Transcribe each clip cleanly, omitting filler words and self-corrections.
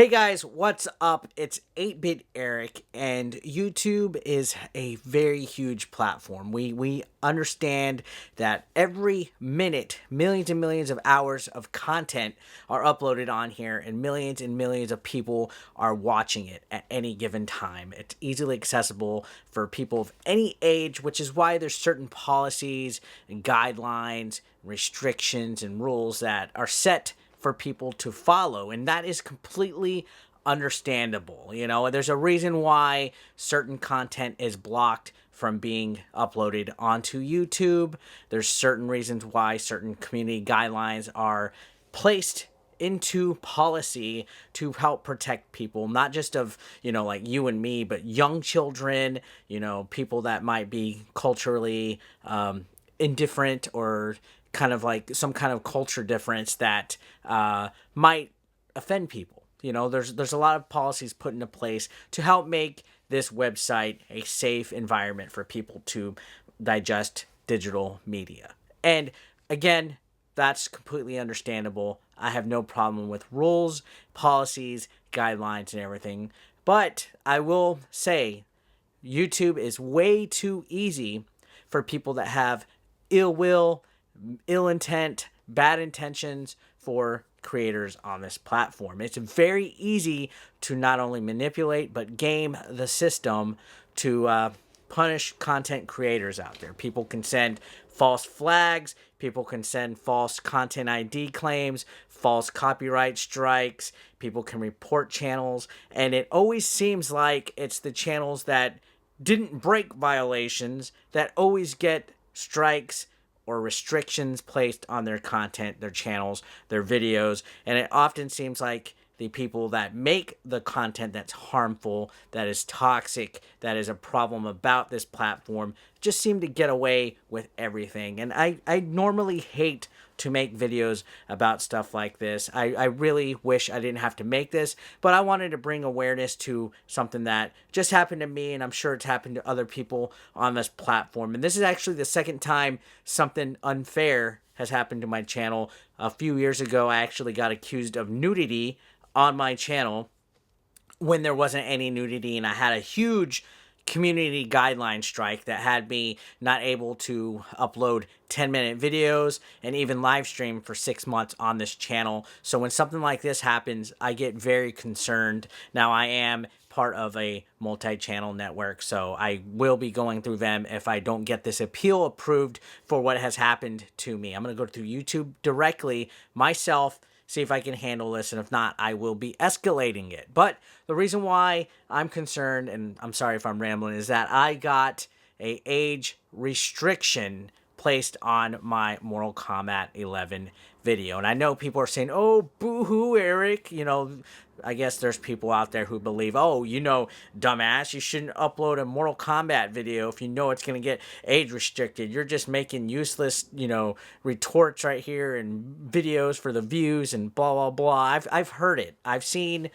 Hey guys, what's up? It's 8-Bit Eric, and YouTube is a very huge platform. We understand that every minute, millions and millions of hours of content are uploaded on here, and millions of people are watching it at any given time. It's easily accessible for people of any age, which is why there's certain policies and guidelines, restrictions, and rules that are set for people to follow, and that is completely understandable. There's a reason why certain content is blocked from being uploaded onto YouTube. There's certain reasons why certain community guidelines are placed into policy to help protect people, not just of, like you and me, but young children, people that might be culturally indifferent, or kind of like some kind of culture difference that might offend people. There's a lot of policies put into place to help make this website a safe environment for people to digest digital media. And again, that's completely understandable. I have no problem with rules, policies, guidelines, and everything. But I will say YouTube is way too easy for people that have ill will, ill intent, bad intentions for creators on this platform. It's very easy to not only manipulate but game the system to punish content creators out there. People can send false flags, people can send false content ID claims, false copyright strikes, people can report channels, and it always seems like it's the channels that didn't break violations that always get strikes or restrictions placed on their content, their channels, their videos. And it often seems like the people that make the content that's harmful, that is toxic, that is a problem about this platform, just seem to get away with everything. And I normally hate to make videos about stuff like this. I really wish I didn't have to make this, but I wanted to bring awareness to something that just happened to me, and I'm sure it's happened to other people on this platform. And this is actually the second time something unfair has happened to my channel. A few years ago, I actually got accused of nudity on my channel when there wasn't any nudity, and I had a huge community guideline strike that had me not able to upload 10-minute videos and even live stream for 6 months on this channel. So when something like this happens, I get very concerned. Now, I am part of a multi-channel network, so I will be going through them if I don't get this appeal approved for what has happened to me. I'm going to go through YouTube directly myself, see if I can handle this, and if not, I will be escalating it. But the reason why I'm concerned, and I'm sorry if I'm rambling, is that I got a age restriction placed on my Mortal Kombat 11 video. And I know people are saying, oh, boo-hoo, Eric. I guess there's people out there who believe, oh, dumbass, you shouldn't upload a Mortal Kombat video if you know it's going to get age restricted. You're just making useless, retorts right here and videos for the views and blah, blah, blah. I've heard it. I've seen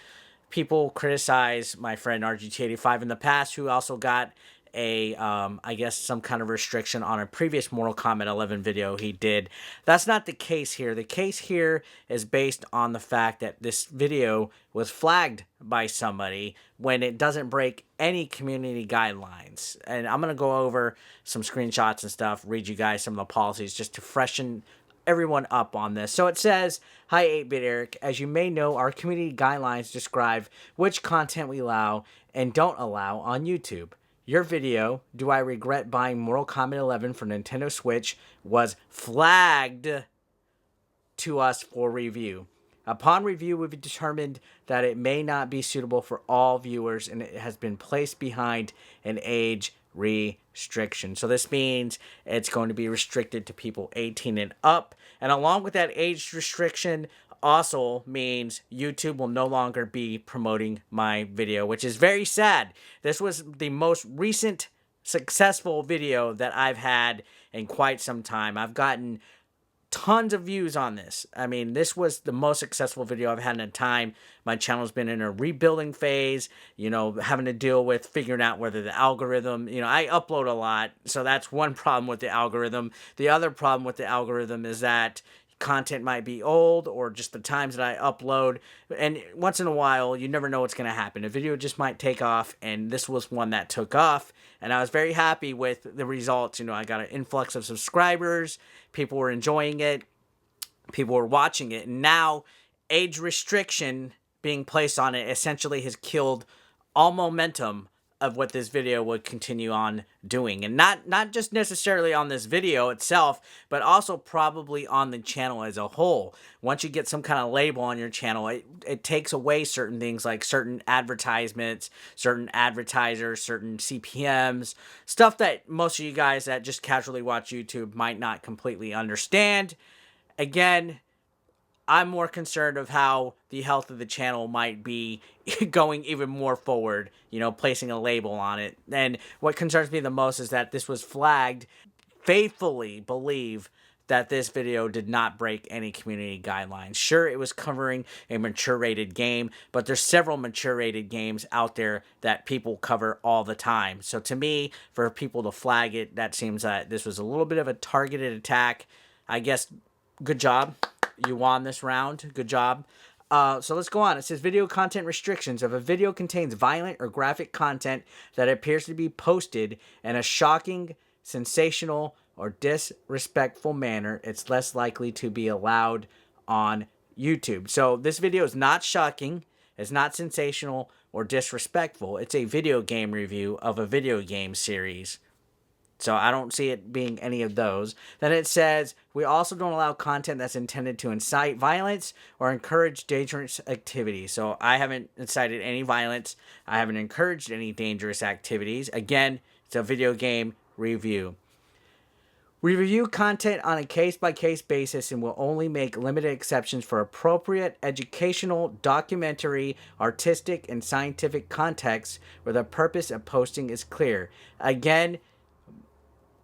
people criticize my friend RGT85 in the past, who also got I guess some kind of restriction on a previous Mortal Kombat 11 video he did. That's not the case here. The case here is based on the fact that this video was flagged by somebody when it doesn't break any community guidelines. And I'm going to go over some screenshots and stuff, read you guys some of the policies just to freshen everyone up on this. So it says, hi 8-Bit Eric, as you may know, our community guidelines describe which content we allow and don't allow on YouTube. Your video, Do I Regret Buying Mortal Kombat 11 for Nintendo Switch, was flagged to us for review. Upon review, we've determined that it may not be suitable for all viewers, and it has been placed behind an age restriction. So this means it's going to be restricted to people 18 and up. And along with that age restriction also means YouTube will no longer be promoting my video, which is very sad. This was the most recent successful video that I've had in quite some time. I've gotten tons of views on this. I mean, this was the most successful video I've had in a time. My channel's been in a rebuilding phase, having to deal with figuring out whether the algorithm, I upload a lot, so that's one problem with the algorithm. The other problem with the algorithm is that content might be old or just the times that I upload. And once in a while, you never know what's going to happen. A video just might take off, and this was one that took off. And I was very happy with the results. I got an influx of subscribers. People were enjoying it. People were watching it. And now, age restriction being placed on it essentially has killed all momentum of what this video would continue on doing. And not just necessarily on this video itself, but also probably on the channel as a whole. Once you get some kind of label on your channel, it takes away certain things like certain advertisements, certain advertisers, certain CPMs, stuff that most of you guys that just casually watch YouTube might not completely understand. Again, I'm more concerned of how the health of the channel might be going even more forward, placing a label on it. And what concerns me the most is that this was flagged. Faithfully believe that this video did not break any community guidelines. Sure, it was covering a mature rated game, but there's several mature rated games out there that people cover all the time. So to me, for people to flag it, that seems that this was a little bit of a targeted attack. I guess, good job. You won this round. Good job. So let's go on. It says video content restrictions. If a video contains violent or graphic content that appears to be posted in a shocking, sensational, or disrespectful manner, it's less likely to be allowed on YouTube. So this video is not shocking. It's not sensational or disrespectful. It's a video game review of a video game series. So I don't see it being any of those. Then it says, we also don't allow content that's intended to incite violence or encourage dangerous activity. So I haven't incited any violence. I haven't encouraged any dangerous activities. Again, it's a video game review. We review content on a case-by-case basis and will only make limited exceptions for appropriate educational, documentary, artistic, and scientific contexts where the purpose of posting is clear. Again,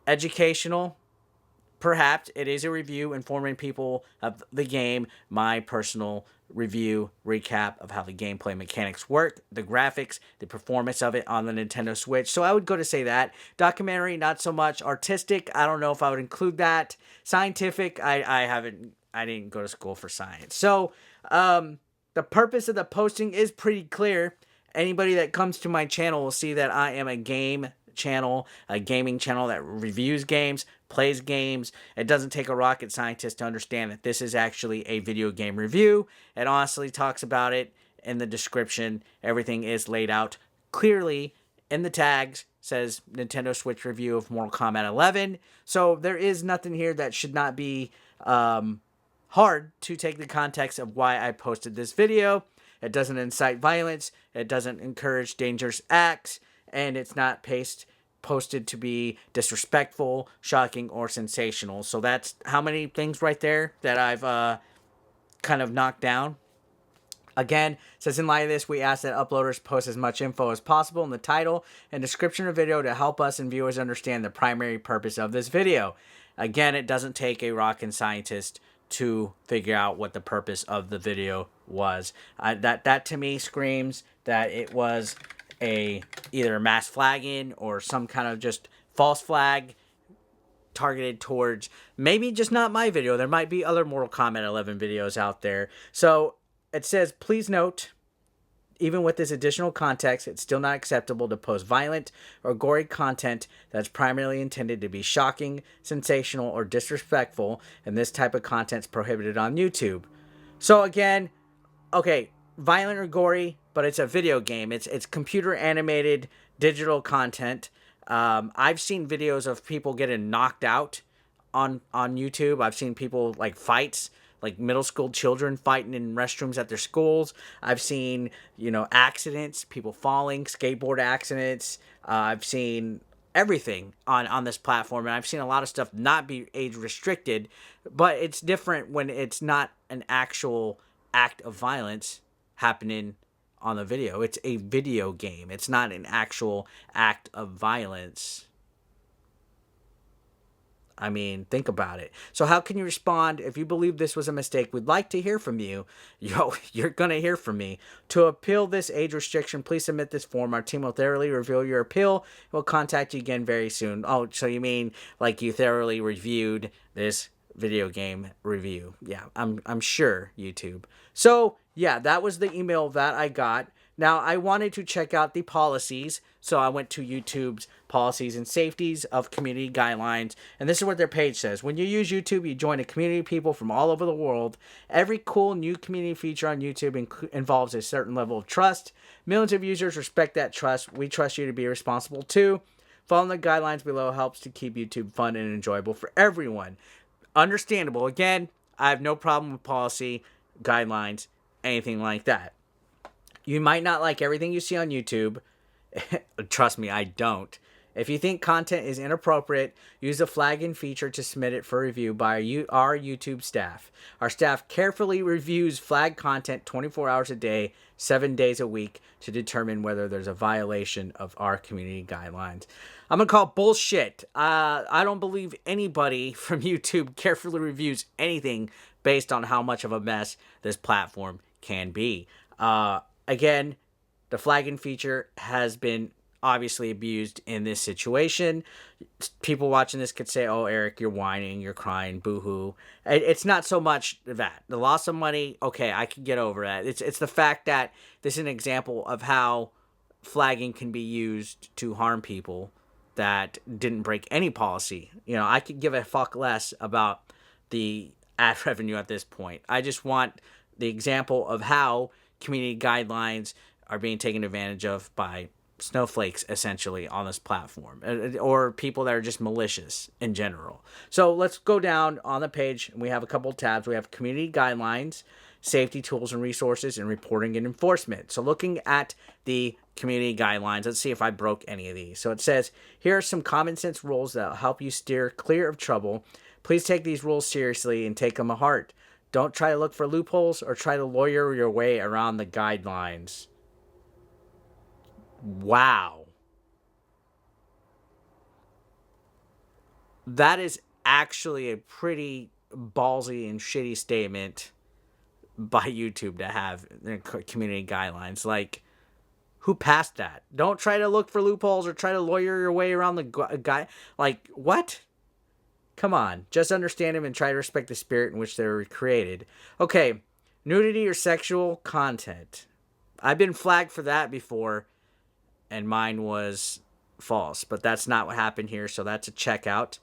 educational, perhaps. It is a review informing people of the game. My personal review, recap of how the gameplay mechanics work, the graphics, the performance of it on the Nintendo Switch. So I would go to say that. Documentary, not so much. Artistic, I don't know if I would include that. Scientific, I didn't go to school for science. So the purpose of the posting is pretty clear. Anybody that comes to my channel will see that I am a game channel, a gaming channel that reviews games, plays games. It doesn't take a rocket scientist to understand that this is actually a video game review. It honestly talks about it in the description. Everything is laid out clearly in the tags. Says Nintendo Switch review of Mortal Kombat 11. So there is nothing here that should not be hard to take the context of why I posted this video. It doesn't incite violence. It doesn't encourage dangerous acts. And it's not posted to be disrespectful, shocking, or sensational. So that's how many things right there that I've kind of knocked down. Again, it says in light of this, we ask that uploaders post as much info as possible in the title and description of the video to help us and viewers understand the primary purpose of this video. Again, it doesn't take a rocket scientist to figure out what the purpose of the video was. That to me screams that it was either mass flagging or some kind of just false flag targeted towards maybe just not my video. There might be other Mortal Kombat 11 videos out there. So it says, please note, even with this additional context, it's still not acceptable to post violent or gory content that's primarily intended to be shocking, sensational, or disrespectful, and this type of content is prohibited on YouTube. So again, okay, violent or gory, but it's a video game. It's computer animated digital content. I've seen videos of people getting knocked out on YouTube. I've seen people like fights, like middle school children fighting in restrooms at their schools. I've seen, accidents, people falling, skateboard accidents. I've seen everything on this platform, and I've seen a lot of stuff not be age restricted, but it's different when it's not an actual act of violence happening on the video. It's a video game. It's not an actual act of violence. I mean, think about it. So how can you respond? If you believe this was a mistake, we'd like to hear from you. You're going to hear from me. To appeal this age restriction, please submit this form. Our team will thoroughly review your appeal. We'll contact you again very soon. Oh, so you mean like you thoroughly reviewed this video game review. Yeah, I'm sure YouTube. So yeah, that was the email that I got. Now I wanted to check out the policies, so I went to YouTube's policies and safeties of community guidelines, and this is what their page says. When you use YouTube, you join a community of people from all over the world. Every cool new community feature on YouTube involves a certain level of trust. Millions of users respect that trust. We trust you to be responsible too. Following the guidelines below helps to keep YouTube fun and enjoyable for everyone. Understandable. Again, I have no problem with policy, guidelines, anything like that. You might not like everything you see on YouTube. Trust me, I don't. If you think content is inappropriate, use the flagging feature to submit it for review by our YouTube staff. Our staff carefully reviews flagged content 24 hours a day, 7 days a week to determine whether there's a violation of our community guidelines. I'm going to call bullshit. I don't believe anybody from YouTube carefully reviews anything based on how much of a mess this platform can be. Again, the flagging feature has been obviously abused in this situation. People watching this could say, oh, Eric, you're whining, you're crying, boo-hoo. It's not so much that. The loss of money, okay, I can get over that. It's the fact that this is an example of how flagging can be used to harm people that didn't break any policy. You know, I could give a fuck less about the ad revenue at this point. I just want the example of how community guidelines are being taken advantage of by snowflakes, essentially, on this platform, or people that are just malicious in general. So let's go down on the page, and we have a couple tabs. We have community guidelines, safety tools and resources, and reporting and enforcement. So looking at the community guidelines, let's see if I broke any of these. So it says, here are some common sense rules that will help you steer clear of trouble. Please take these rules seriously and take them to heart. Don't try to look for loopholes or try to lawyer your way around the guidelines. Wow. That is actually a pretty ballsy and shitty statement by YouTube to have community guidelines. Like, who passed that? Don't try to look for loopholes or try to lawyer your way around the guy. Like, what? Come on, just understand them and try to respect the spirit in which they were created. Okay, nudity or sexual content. I've been flagged for that before, and mine was false, but that's not what happened here, so that's a checkout.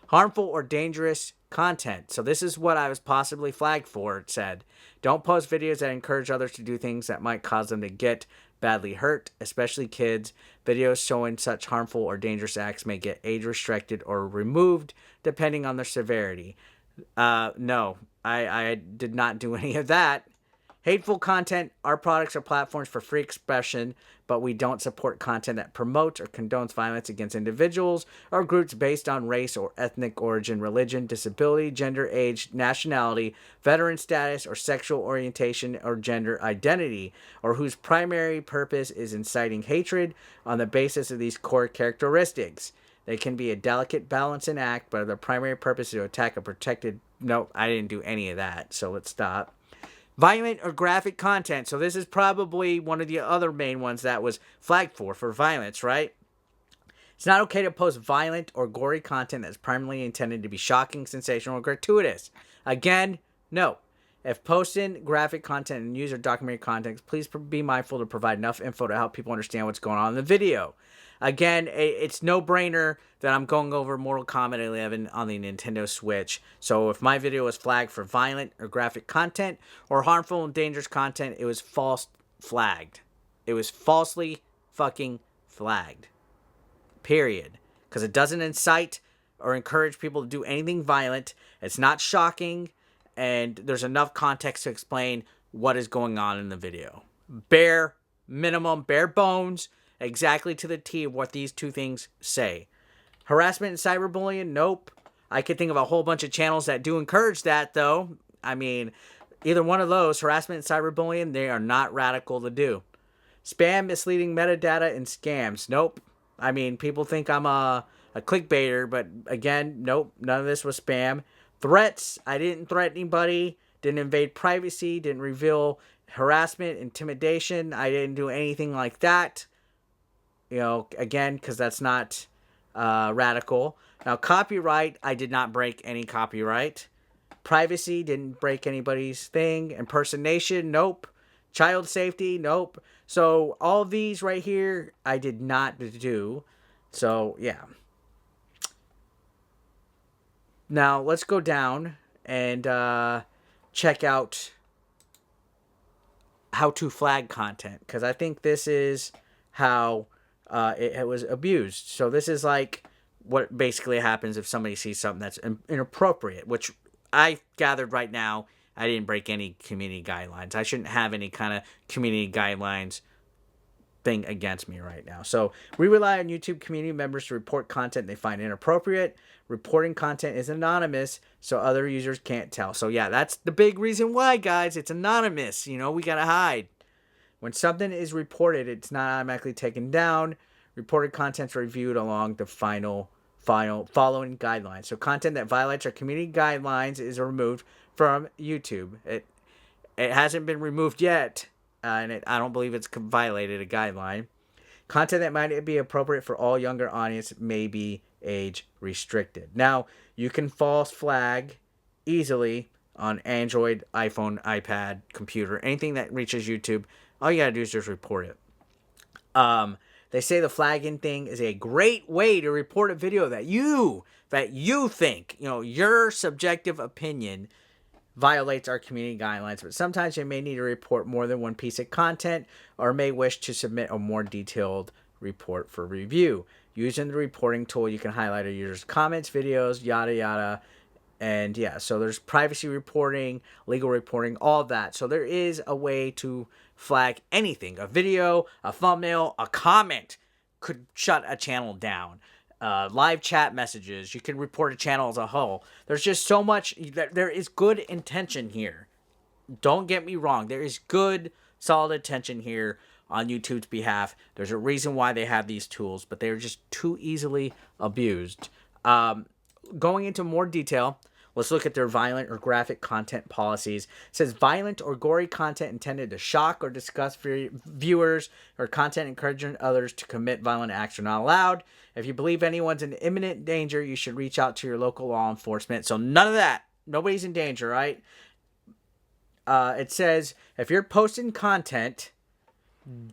Harmful or dangerous content. So this is what I was possibly flagged for. It said, don't post videos that encourage others to do things that might cause them to get badly hurt, especially kids. Videos showing such harmful or dangerous acts may get age restricted or removed depending on their severity. No, I did not do any of that. Hateful content. Our products are platforms for free expression, but we don't support content that promotes or condones violence against individuals or groups based on race or ethnic origin, religion, disability, gender, age, nationality, veteran status, or sexual orientation or gender identity, or whose primary purpose is inciting hatred on the basis of these core characteristics. They can be a delicate balancing act, but their primary purpose is to attack a protected... No, I didn't do any of that, so let's stop. Violent or graphic content. So this is probably one of the other main ones that was flagged for violence, right? It's not okay to post violent or gory content that's primarily intended to be shocking, sensational, or gratuitous. Again, no. If posting graphic content and user documentary content, please be mindful to provide enough info to help people understand what's going on in the video. Again, it's no-brainer that I'm going over Mortal Kombat 11 on the Nintendo Switch. So if my video was flagged for violent or graphic content or harmful and dangerous content, it was false flagged. It was falsely fucking flagged. Period. Because it doesn't incite or encourage people to do anything violent. It's not shocking. And there's enough context to explain what is going on in the video. Bare minimum, bare bones, exactly to the T of what these two things say. Harassment and cyberbullying? Nope. I could think of a whole bunch of channels that do encourage that, though. I mean, either one of those, harassment and cyberbullying, they are not radical to do. Spam, misleading metadata, and scams? Nope. I mean, people think I'm a clickbaiter, but again, nope. None of this was spam. Threats? I didn't threaten anybody. Didn't invade privacy. Didn't reveal harassment, intimidation. I didn't do anything like that. You know, again, because that's not radical. Now, copyright, I did not break any copyright. Privacy, didn't break anybody's thing. Impersonation, nope. Child safety, nope. So all of these right here, I did not do. So, yeah. Now, let's go down and check out how to flag content, because I think this is how it was abused. So this is like what basically happens if somebody sees something that's inappropriate, which I gathered right now. I didn't break any community guidelines. I shouldn't have any kind of community guidelines thing against me right now. So we rely on YouTube community members to report content they find inappropriate. Reporting content is anonymous, so other users can't tell. So yeah, that's the big reason why, guys. It's anonymous. You know, we gotta hide. When something is reported, it's not automatically taken down. Reported content's reviewed along the final following guidelines. So content that violates our community guidelines is removed from YouTube. It hasn't been removed yet, and I don't believe it's violated a guideline. Content that might be appropriate for all younger audience may be age restricted. Now, you can false flag easily on Android, iPhone, iPad, computer, anything that reaches YouTube. All you gotta do is just report it. They say the flagging thing is a great way to report a video that you think, your subjective opinion violates our community guidelines, but sometimes you may need to report more than one piece of content or may wish to submit a more detailed report for review. Using the reporting tool, you can highlight a user's comments, videos, yada yada. And yeah, so there's privacy reporting, legal reporting, all of that. So there is a way to flag anything. A video, a thumbnail, a comment could shut a channel down. Live chat messages, you can report a channel as a whole. There's just so much. There is good intention here. Don't get me wrong. There is good, solid intention here on YouTube's behalf. There's a reason why they have these tools, but they're just too easily abused. Going into more detail, let's look at their violent or graphic content policies. It says violent or gory content intended to shock or disgust viewers, or content encouraging others to commit violent acts are not allowed. If you believe anyone's in imminent danger, you should reach out to your local law enforcement. So none of that. Nobody's in danger, right? It says if you're posting content,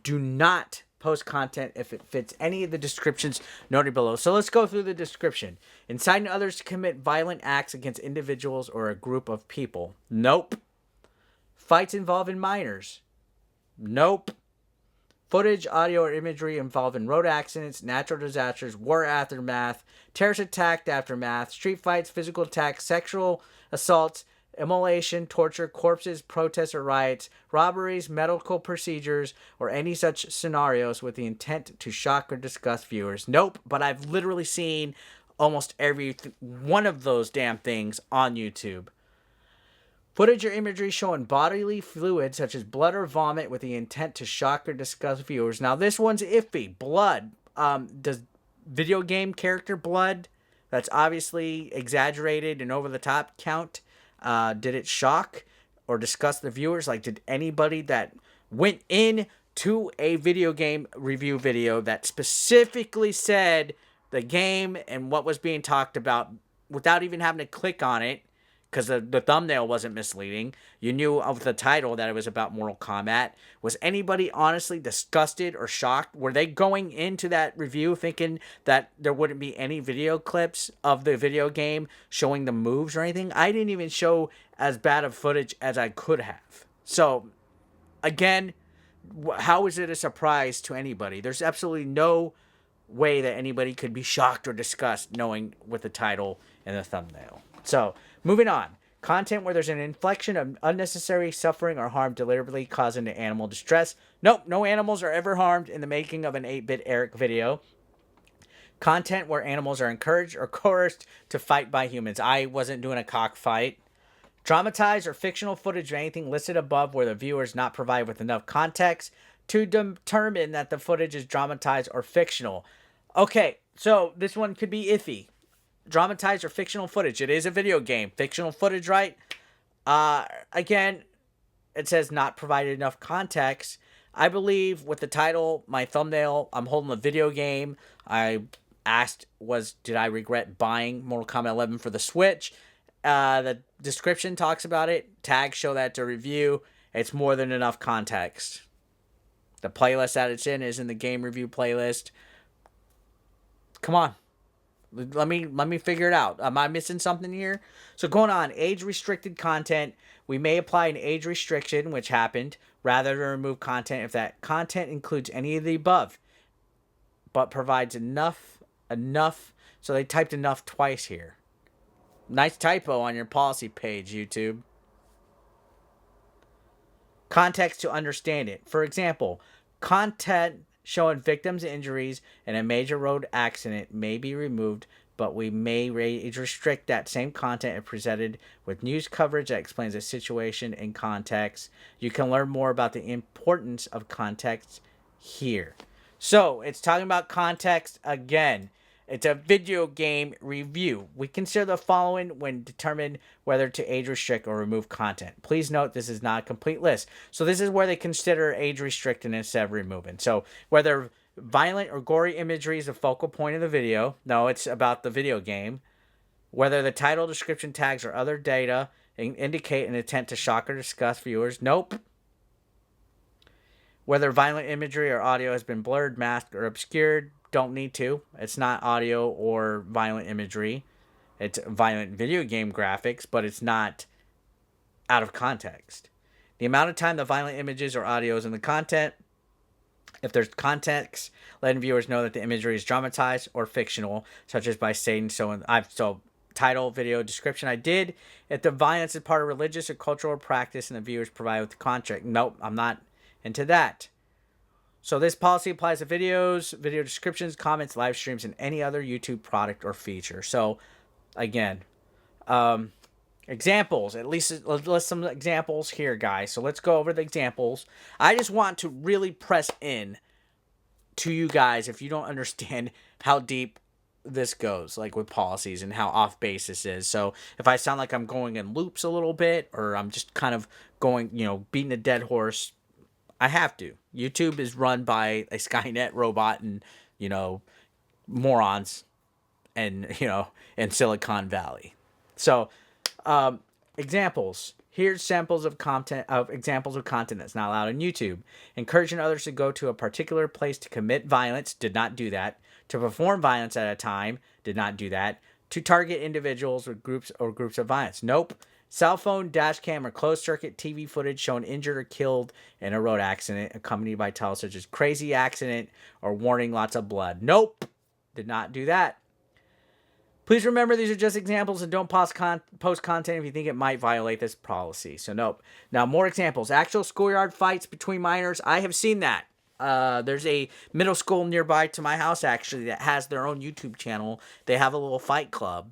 do not post content if it fits any of the descriptions noted below. So let's go through the description. Inciting others to commit violent acts against individuals or a group of people. Nope. Fights involving minors. Nope. Footage, audio, or imagery involving road accidents, natural disasters, war aftermath, terrorist attack aftermath, street fights, physical attacks, sexual assaults, immolation, torture, corpses, protests or riots, robberies, medical procedures, or any such scenarios with the intent to shock or disgust viewers. Nope, but I've literally seen almost every one of those damn things on YouTube. Footage or imagery showing bodily fluids such as blood or vomit with the intent to shock or disgust viewers. Now this one's iffy. Blood. Does video game character blood, that's obviously exaggerated and over the top, count? Did it shock or disgust the viewers? Like, did anybody that went in to a video game review video that specifically said the game and what was being talked about without even having to click on it, because the thumbnail wasn't misleading, you knew of the title that it was about Mortal Kombat, was anybody honestly disgusted or shocked? Were they going into that review thinking that there wouldn't be any video clips of the video game showing the moves or anything? I didn't even show as bad of footage as I could have. So, again, how is it a surprise to anybody? There's absolutely no way that anybody could be shocked or disgusted knowing with the title and the thumbnail. So, moving on. Content where there's an infliction of unnecessary suffering or harm deliberately causing animal distress. Nope, no animals are ever harmed in the making of an 8-bit Eric video. Content where animals are encouraged or coerced to fight by humans. I wasn't doing a cockfight. Dramatized or fictional footage of anything listed above where the viewer is not provided with enough context to determine that the footage is dramatized or fictional. Okay, so this one could be iffy. Dramatized or fictional footage. It is a video game. Fictional footage, right? Again, it says not provided enough context. I believe with the title, my thumbnail, I'm holding a video game. I asked did I regret buying Mortal Kombat 11 for the Switch? The description talks about it. Tags show that to review. It's more than enough context. The playlist that it's in is in the game review playlist. Come on. Let me figure it out. Am I missing something here? So going on, age restricted content. We may apply an age restriction, which happened, rather than remove content if that content includes any of the above, but provides enough. So they typed enough twice here. Nice typo on your policy page, YouTube. Context to understand it. For example, content showing victims' injuries in a major road accident may be removed, but we may restrict that same content if presented with news coverage that explains the situation in context. You can learn more about the importance of context here. So, it's talking about context again. It's a video game review. We consider the following when determining whether to age restrict or remove content. Please note this is not a complete list. So this is where they consider age restricting instead of removing. So whether violent or gory imagery is the focal point of the video. No, it's about the video game. Whether the title, description, tags, or other data indicate an intent to shock or disgust viewers. Nope. Whether violent imagery or audio has been blurred, masked, or obscured. Don't need to. It's not audio or violent imagery. It's violent video game graphics, but it's not out of context. The amount of time the violent images or audio is in the content. If there's context, letting viewers know that the imagery is dramatized or fictional, such as by saying so. Title, video, description. I did. If the violence is part of religious or cultural practice, and the viewers provide with the contract. Nope, I'm not into that. So this policy applies to videos, video descriptions, comments, live streams, and any other YouTube product or feature. So, again, examples. At least let's list some examples here, guys. So let's go over the examples. I just want to really press in to you guys if you don't understand how deep this goes, like with policies and how off base this is. So if I sound like I'm going in loops a little bit, or I'm just kind of going, beating a dead horse, I have to. YouTube is run by a Skynet robot and, morons and, in Silicon Valley. So, examples. Here's samples of examples of content that's not allowed on YouTube. Encouraging others to go to a particular place to commit violence, did not do that. To perform violence at a time, did not do that. To target individuals with groups of violence. Nope. Cell phone, dash cam, or closed circuit TV footage showing injured or killed in a road accident, accompanied by titles such as crazy accident or warning lots of blood. Nope. Did not do that. Please remember these are just examples and don't post content if you think it might violate this policy. So nope. Now more examples. Actual schoolyard fights between minors. I have seen that. There's a middle school nearby to my house actually that has their own YouTube channel. They have a little fight club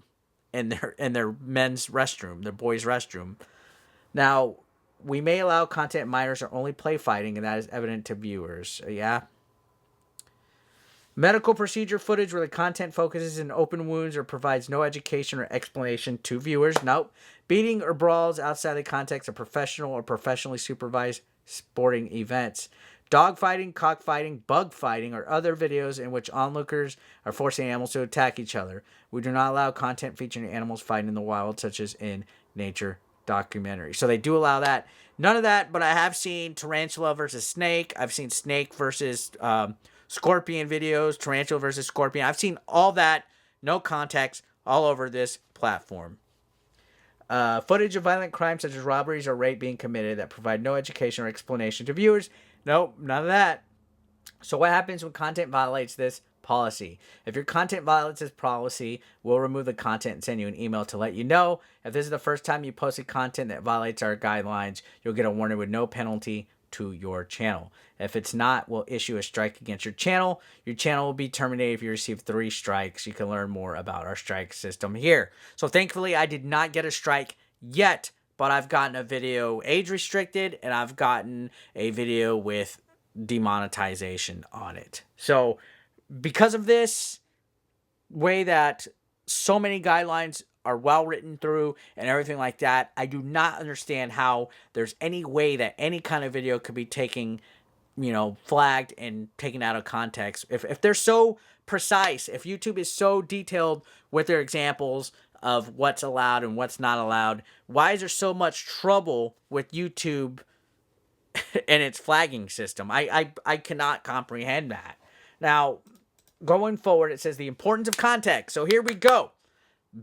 in their men's restroom, their boys' restroom. Now, we may allow content minors or only play fighting, and that is evident to viewers. Yeah. Medical procedure footage where the content focuses in open wounds or provides no education or explanation to viewers. Nope. Beating or brawls outside the context of professional or professionally supervised sporting events. Dogfighting, cockfighting, bug fighting, or other videos in which onlookers are forcing animals to attack each other. We do not allow content featuring animals fighting in the wild, such as in nature documentaries. So they do allow that. None of that, but I have seen tarantula versus snake. I've seen snake versus scorpion videos, tarantula versus scorpion. I've seen all that, no context, all over this platform. Footage of violent crimes such as robberies or rape being committed that provide no education or explanation to viewers. Nope, none of that. So what happens when content violates this policy? If your content violates this policy, we'll remove the content and send you an email to let you know. If this is the first time you posted content that violates our guidelines, you'll get a warning with no penalty to your channel. If it's not, we'll issue a strike against your channel. Your channel will be terminated if you receive 3 strikes. You can learn more about our strike system here. So thankfully, I did not get a strike yet, but I've gotten a video age restricted, and I've gotten a video with demonetization on it. So because of this way that so many guidelines are well written through and everything like that, I do not understand how there's any way that any kind of video could be taken flagged and taken out of context. If they're so precise, if YouTube is so detailed with their examples of what's allowed and what's not allowed, why is there so much trouble with YouTube and its flagging system? I cannot comprehend that. Now, going forward, it says the importance of context. So here we go.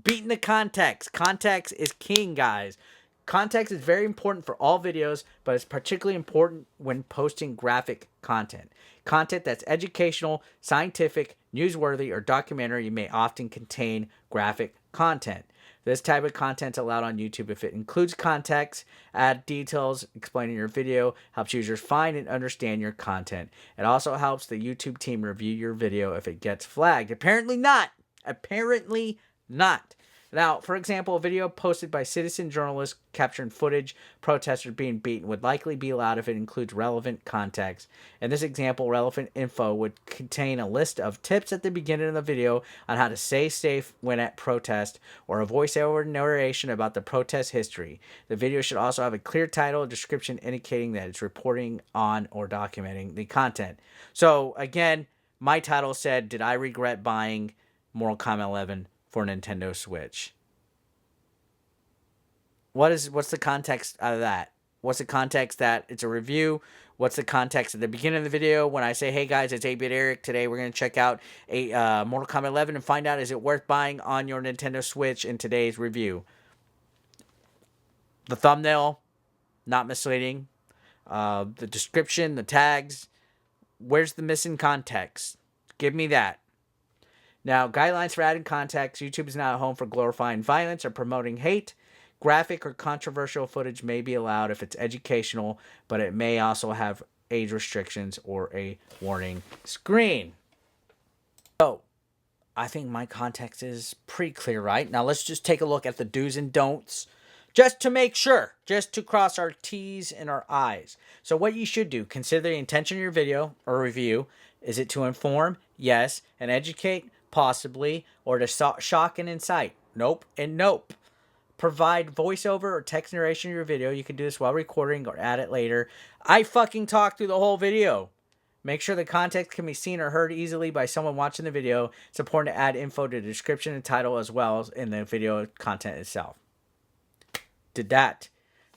Beating the context. Context is king, guys. Context is very important for all videos, but it's particularly important when posting graphic content. Content that's educational, scientific, newsworthy, or documentary may often contain graphic content. This type of content is allowed on YouTube if it includes context, add details, explaining your video, helps users find and understand your content. It also helps the YouTube team review your video if it gets flagged. Apparently not. Apparently not. Now, for example, a video posted by citizen journalists capturing footage protesters being beaten would likely be allowed if it includes relevant context. In this example, relevant info would contain a list of tips at the beginning of the video on how to stay safe when at protest, or a voiceover narration about the protest history. The video should also have a clear title, description indicating that it's reporting on or documenting the content. So, again, my title said, "Did I regret buying Mortal Kombat 11 for Nintendo Switch?" What's the context out of that? What's the context that it's a review? What's the context at the beginning of the video when I say, "Hey guys, it's 8-Bit Eric. Today we're going to check out a Mortal Kombat 11 and find out is it worth buying on your Nintendo Switch in today's review." The thumbnail, not misleading. The description, the tags. Where's the missing context? Give me that. Now, guidelines for adding context. YouTube is not a home for glorifying violence or promoting hate. Graphic or controversial footage may be allowed if it's educational, but it may also have age restrictions or a warning screen. So, I think my context is pretty clear, right? Now, let's just take a look at the do's and don'ts, just to make sure, just to cross our T's and our I's. So what you should do, consider the intention of your video or review. Is it to inform? Yes. And educate? Possibly. Or to shock and incite? Nope and nope. Provide voiceover or text narration in your video. You can do this while recording or add it later. I fucking talked through the whole video. Make sure the context can be seen or heard easily by someone watching the video. It's important to add info to the description and title as well as in the video content itself. Did that.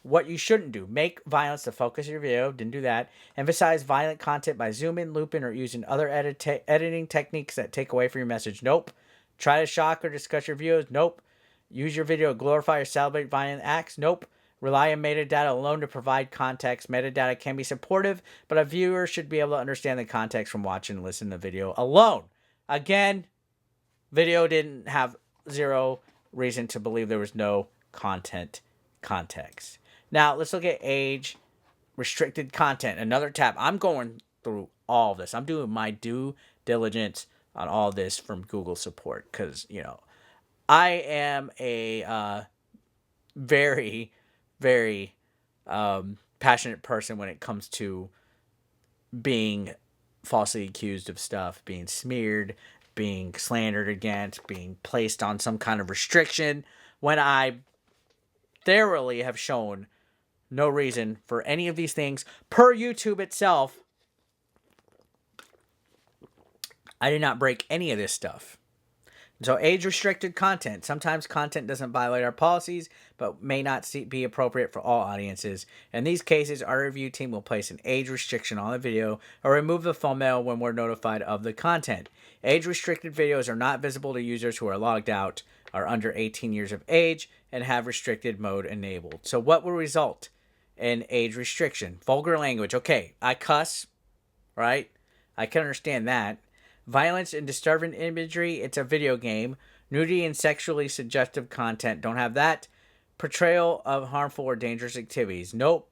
What you shouldn't do. Make violence the focus of your video. Didn't do that. Emphasize violent content by zooming, looping, or using other editing techniques that take away from your message. Nope. Try to shock or discuss your views. Nope. Use your video to glorify or celebrate violent acts. Nope. Rely on metadata alone to provide context. Metadata can be supportive, but a viewer should be able to understand the context from watching and listening to the video alone. Again, video didn't have zero reason to believe there was no context. Now, let's look at age restricted content. Another tab. I'm going through all of this. I'm doing my due diligence on all this from Google support because, I am a very, very passionate person when it comes to being falsely accused of stuff, being smeared, being slandered against, being placed on some kind of restriction, when I thoroughly have shown no reason for any of these things. Per YouTube itself, I did not break any of this stuff. So age-restricted content. Sometimes content doesn't violate our policies, but may not be appropriate for all audiences. In these cases, our review team will place an age restriction on the video or remove the thumbnail when we're notified of the content. Age-restricted videos are not visible to users who are logged out, are under 18 years of age, and have restricted mode enabled. So what will result in age restriction? Vulgar language. Okay, I cuss, right? I can understand that. Violence and disturbing imagery, it's a video game. Nudity and sexually suggestive content, don't have that. Portrayal of harmful or dangerous activities, nope,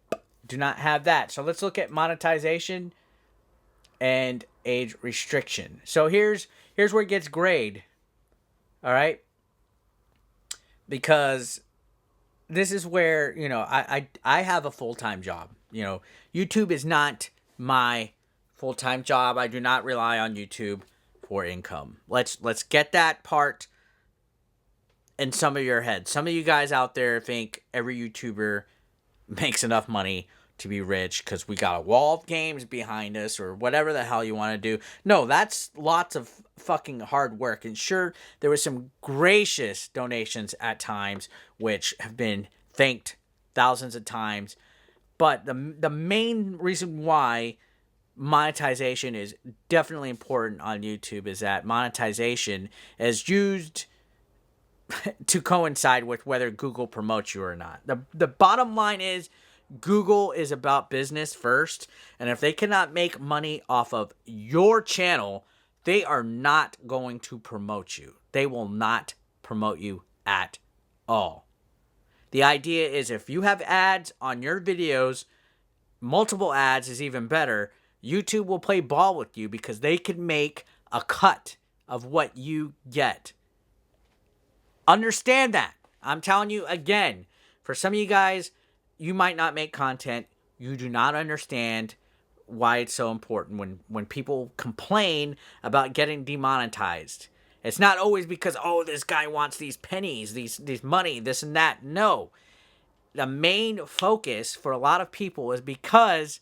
do not have that. So let's look at monetization and age restriction. So here's where it gets grayed, all right? Because this is where, I have a full-time job. YouTube is not my full-time job. I do not rely on YouTube for income. Let's get that part in some of your heads. Some of you guys out there think every YouTuber makes enough money to be rich because we got a wall of games behind us or whatever the hell you want to do. No, that's lots of fucking hard work. And sure, there was some gracious donations at times, which have been thanked thousands of times. But the main reason why monetization is definitely important on YouTube is that monetization is used to coincide with whether Google promotes you or not. The bottom line is Google is about business first, and if they cannot make money off of your channel, they are not going to promote you. They will not promote you at all. The idea is if you have ads on your videos, multiple ads is even better. YouTube will play ball with you because they can make a cut of what you get. Understand that. I'm telling you again, for some of you guys, you might not make content. You do not understand why it's so important when people complain about getting demonetized. It's not always because, oh, this guy wants these pennies, these money, this and that. No. The main focus for a lot of people is because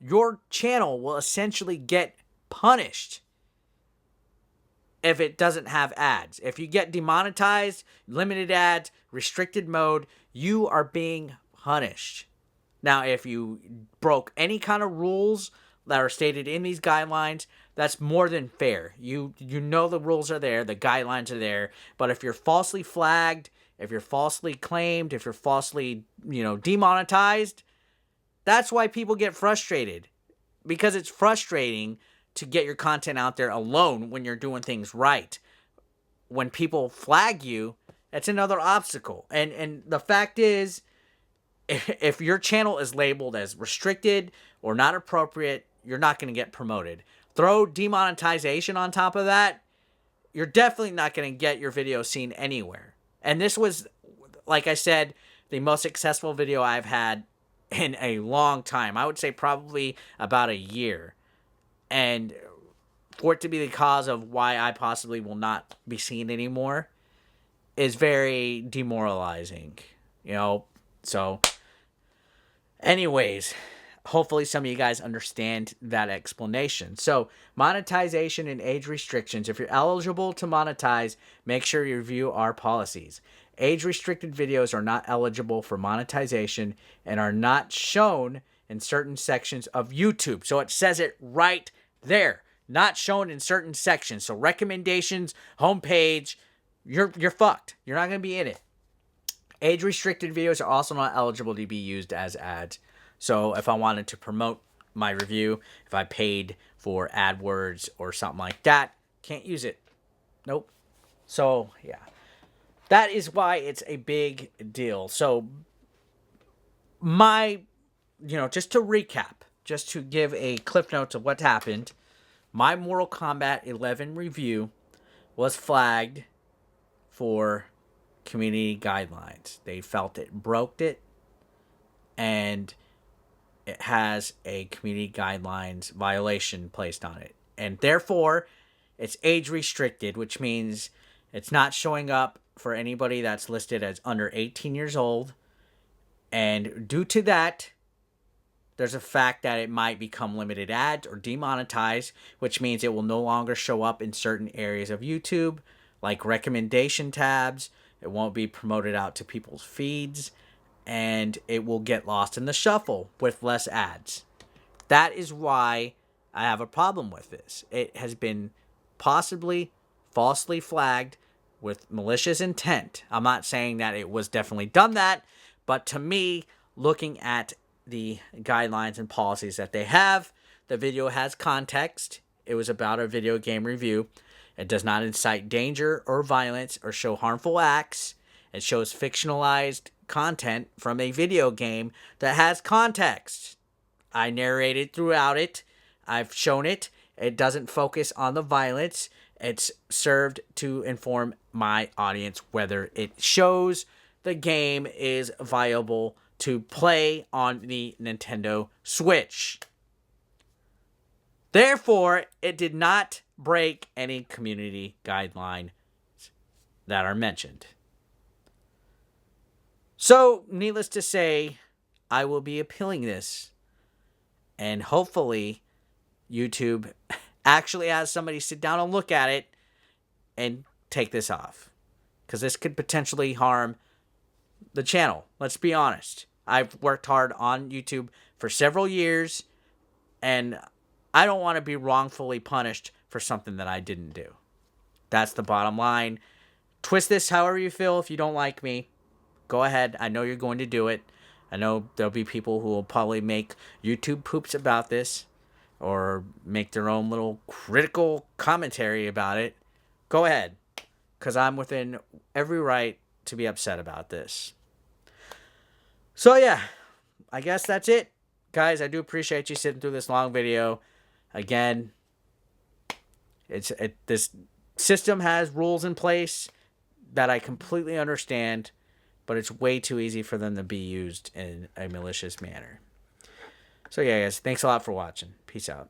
your channel will essentially get punished if it doesn't have ads. If you get demonetized, limited ads, restricted mode, you are being punished. Now, if you broke any kind of rules that are stated in these guidelines, that's more than fair. You know the rules are there, the guidelines are there, but if you're falsely flagged, if you're falsely claimed, if you're falsely, demonetized, that's why people get frustrated. Because it's frustrating to get your content out there alone when you're doing things right. When people flag you, it's another obstacle. And the fact is, if your channel is labeled as restricted or not appropriate, you're not going to get promoted. Throw demonetization on top of that, you're definitely not going to get your video seen anywhere. And this was, like I said, the most successful video I've had in a long time. I would say probably about a year. And for it to be the cause of why I possibly will not be seen anymore is very demoralizing. So anyways, hopefully some of you guys understand that explanation. So, monetization and age restrictions. If you're eligible to monetize, make sure you review our policies. Age-restricted videos are not eligible for monetization and are not shown in certain sections of YouTube. So it says it right there. Not shown in certain sections. So recommendations, homepage, you're fucked. You're not going to be in it. Age-restricted videos are also not eligible to be used as ads. So if I wanted to promote my review, if I paid for AdWords or something like that, can't use it. Nope. So, yeah. That is why it's a big deal. So, just to recap, just to give a cliff notes of what happened, my Mortal Kombat 11 review was flagged for community guidelines. They felt it broke it, and it has a community guidelines violation placed on it. And therefore, it's age restricted, which means it's not showing up for anybody that's listed as under 18 years old. And due to that, there's a fact that it might become limited ads or demonetized, which means it will no longer show up in certain areas of YouTube, like recommendation tabs. It won't be promoted out to people's feeds, and it will get lost in the shuffle with less ads. That is why I have a problem with this. It has been possibly falsely flagged with malicious intent. I'm not saying that it was definitely done that, but to me, looking at the guidelines and policies that they have, the video has context. It was about a video game review. It does not incite danger or violence or show harmful acts. It shows fictionalized content from a video game that has context. I narrated throughout it. I've shown it. It doesn't focus on the violence. It's served to inform my audience whether it shows the game is viable to play on the Nintendo Switch. Therefore, it did not break any community guidelines that are mentioned. So, needless to say, I will be appealing this And hopefully YouTube actually has somebody sit down and look at it and take this off. Because this could potentially harm the channel. Let's be honest. I've worked hard on YouTube for several years, and I don't want to be wrongfully punished for something that I didn't do. That's the bottom line. Twist this however you feel. If you don't like me, go ahead. I know you're going to do it. I know there'll be people who will probably make YouTube poops about this or make their own little critical commentary about it. Go ahead, because I'm within every right to be upset about this. So yeah, I guess that's it. Guys, I do appreciate you sitting through this long video. Again, this system has rules in place that I completely understand, but it's way too easy for them to be used in a malicious manner. So yeah, guys, thanks a lot for watching. Peace out.